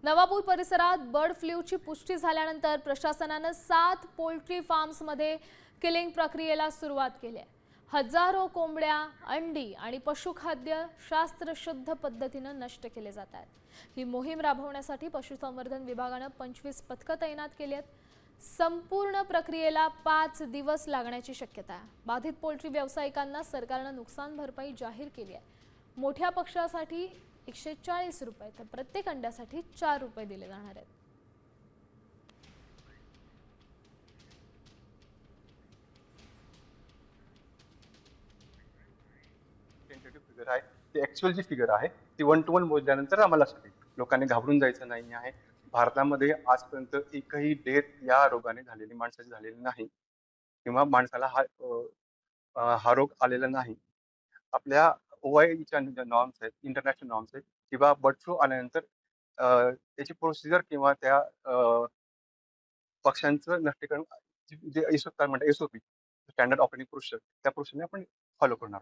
नवापूर परिसरात बर्ड फ्लूची पुष्टी झाल्यानंतर प्रशासनाने 7 पोल्ट्री फार्म्समध्ये किलिंग प्रक्रियेला सुरुवात केली आहे। हजारो कोंबड्या, अंडी आणि पशुखाद्य शास्त्रशुद्ध पद्धतीने नष्ट केले जात आहेत। ही मोहीम राबवण्यासाठी पशुसंवर्धन विभागाने 25 पथकं तैनात केली आहेत। संपूर्ण प्रक्रियेला 5 दिवस लागण्याची शक्यता आहे। बाधित पोल्ट्री व्यावसायिकांना सरकारने नुकसान भरपाई जाहीर केली आहे। मोठ्या पक्षासाठी 140 रुपये तर प्रत्येक अंड्यासाठी 4 रुपये दिले जाणार आहेत। टेंटेटिव्ह फिगर आहे ती ऍक्च्युअल जी फिगर आहे ती 1 to 1 मोजल्यानंतर आम्हाला सांगेल। लोकांनी घाबरून जायचं नाही आहे। भारतामध्ये आजपर्यंत एकही डेथ या रोगाने झालेली माणसाची झालेली नाही किंवा माणसाला हा रोग आलेला नाही। आपल्या ओआयच्या ज्या नॉर्म्स आहेत, इंटरनॅशनल नॉर्म्स आहेत किंवा बर्ड फ्लू आल्यानंतर त्याची प्रोसिजर किंवा त्या पक्ष्यांचं नष्टीकरण जे काय म्हणतात एसओपी स्टँडर्ड ऑपरेटिंग प्रोसिजर त्या प्रोसिजरने आपण फॉलो करणार आहोत।